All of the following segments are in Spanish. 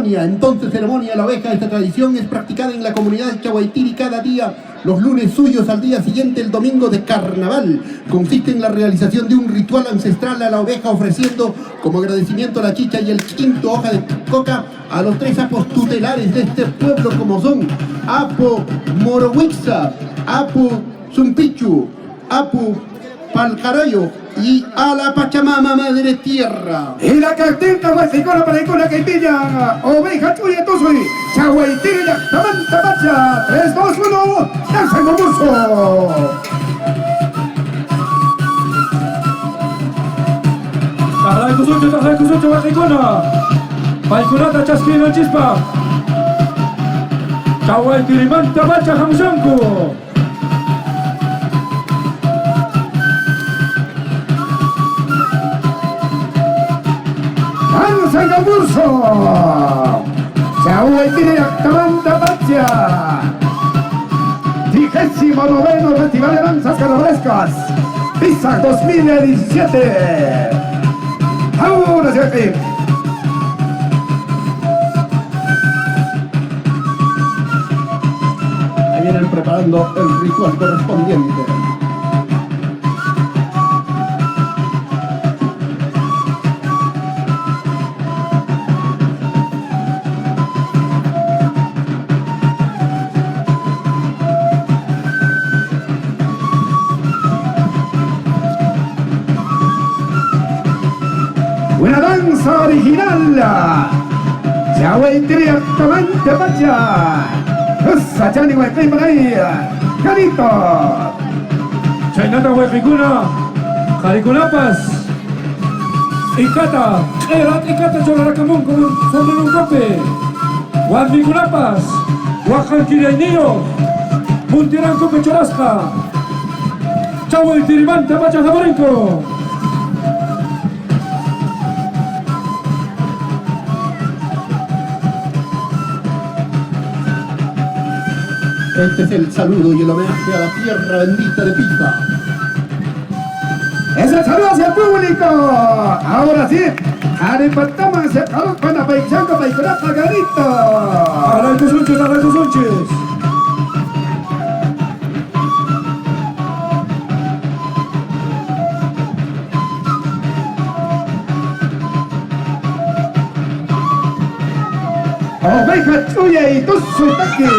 ceremonia. Entonces, ceremonia de la oveja. Esta tradición es practicada en la comunidad de Chaguaitiri cada día, los lunes suyos al día siguiente, el domingo de carnaval. Consiste en la realización de un ritual ancestral a la oveja, ofreciendo como agradecimiento la chicha y el quinto hoja de coca a los 3 apos tutelares de este pueblo, como son Apo Morowixa, Apu Zumpichu, Apu Palcarayo y a la Pachamama Madre Tierra. Y la cartita huesicona para icona que pilla, oveja tuya tosui, Chaguaitiri Tamanta Pacha, 3, 2, 1, danza en concurso. Tahlay kusucho huesicona, Paikunata chasquina chispa, Chaguaitiri Manta Pacha Hamshanku. ¡Danza en concurso! Chaguaitiri Tamanta Pacha, 29º Festival de Danzas Carnavalescas, Pisa 2017. ¡Ahora sí, aquí! Ahí vienen preparando el ritual correspondiente. Una danza original. Chaguaitiri Tamanta Pacha. Usa Chani Huaycay para ahí. Carito. Chaynata huepicuna, Jaricunapas, Icata, Erat Icata Cholaracamón sobre un cope, Guadvicunapas, Huajanquirainillo, Muntirán Cope Chorasca, Chaguaitiri Manta Pacha Jamorenco. Este es el saludo y el homenaje a la tierra bendita de Pisa. ¡Es el saludo hacia el público! Ahora sí, arepatamos el calor con la paichanca paicona pagarito. Arrancos Sunches. Oveja tuya y tu sotaque.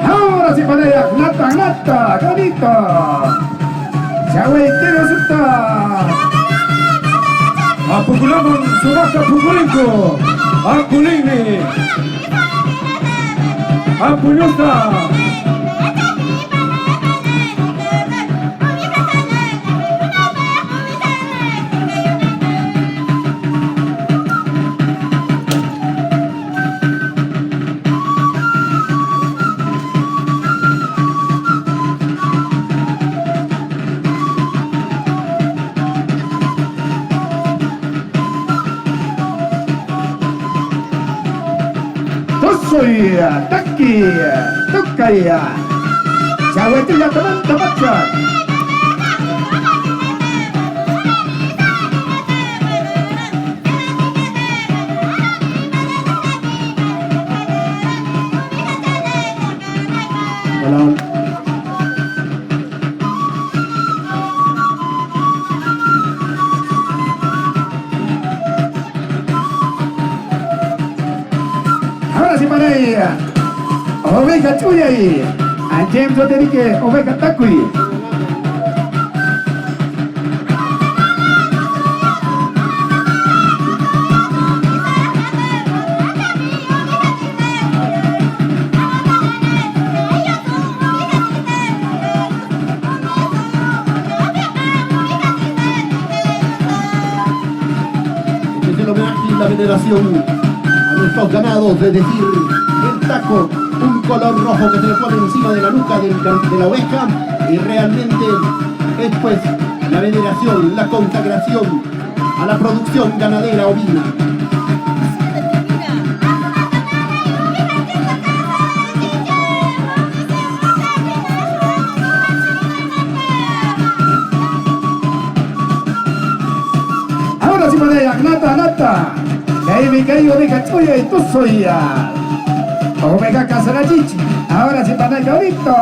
Ahora sí para ella, nata, granito. Chaguaitiri resulta. Apuculaman Subaca Puculinco, Aculini, Apuñuta. Soy Taki, Tukaya, Chaguaitiri Tamanta Pacha. Hola. Ahora sí para ella, oveja tuya y a James Oterique, oveja Takui. veneración a nuestros ganados, es decir, el taco, un color rojo que se le pone encima de la nuca de la oveja, y realmente es pues la veneración, la consagración a la producción ganadera ovina. Ahora sí, manera, nata. Ahí mi querido oveja tuya y tú soy ya. Oveja Casarachichi. Ahora sí, manera, bonito.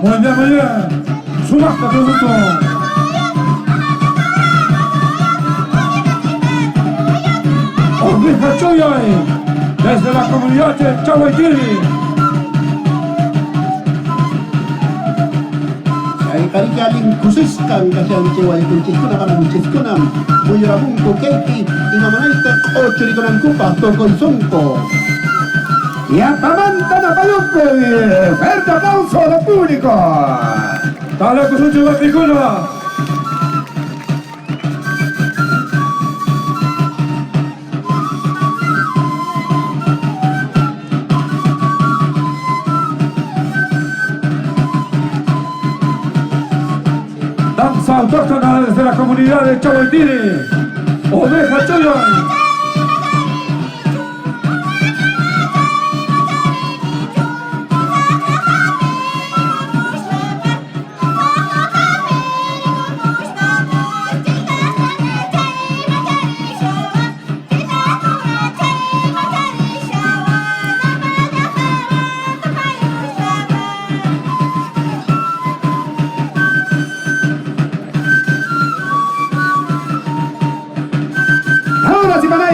Muy bien. Subasta, producto. Oveja Choyay, desde la comunidad de Chahuaytiri. Karikalin kusiskan kasyan cewa itu ceskuna para ceskuna muyurabun ko keiki imamanaita ocho rikonan kupa toko isonko. Y apamanta na paluco. Fuerte aplauso del público. Dale con su chivaticuna. Danza autóctona desde la comunidad de Chahuaytiri. Oveja Choyay.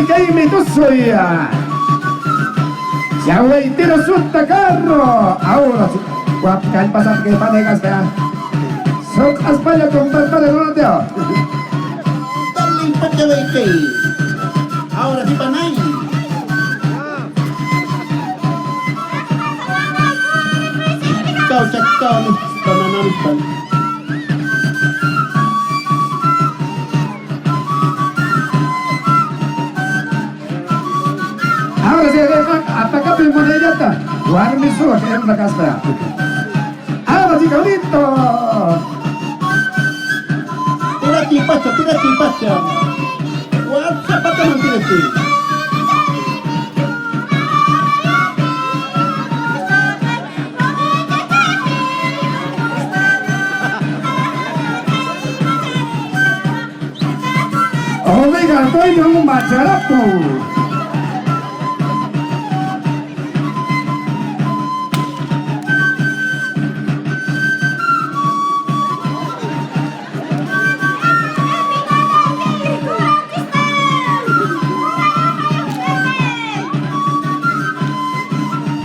Que ahí me soy ya. Chahuaytiri suelta carro. Ahora sí. Guapca el pasar que panegas vea. Sok España con barba de donateo. Dale impacto de ahora sí panay. Chao chacao pananaripan. Ahora sí, hasta acá primo de ella. Guarmi su, que es una casa. Ahora sí, cabrito. Tira chimpacha. WhatsApp pata mantienes. Oiga, estoy un macharapo.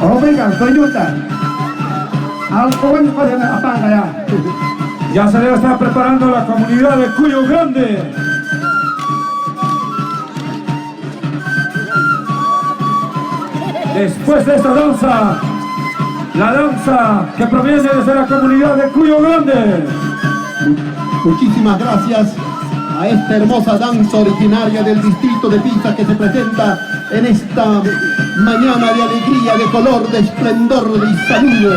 Oiga, estoy yuta. Al joven puede apagar ya. Ya se debe estar preparando la comunidad de Cuyo Grande. Después de esta danza, la danza que proviene desde la comunidad de Cuyo Grande. Muchísimas gracias a esta hermosa danza originaria del distrito de Pisa que se presenta en esta mañana de alegría, de color, de esplendor, de saludo.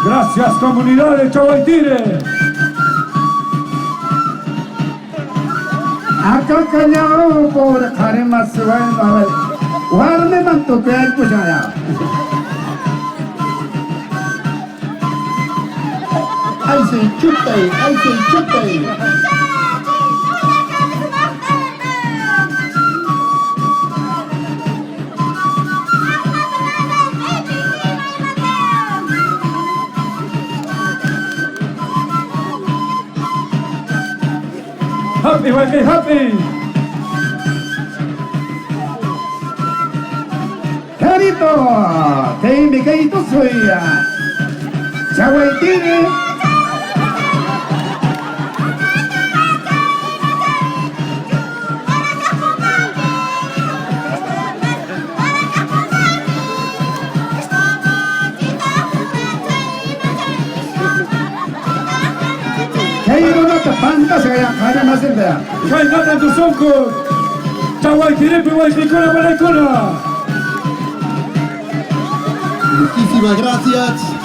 Gracias, comunidad de Chahuaytiri. Acá callao por Karemas Suárez. Guarde manto que hay pues allá. ¡Ay, se chuta! ¡Ay, se chuta! Happy, happy, happy. Carito, que invicado soy ya. Chahuaytiri. Jairo nota panta se vaya a más del día. Jai nata en tus ojos. Chahuaytiripi, Guayquicona, Paraicona. Muchísimas gracias.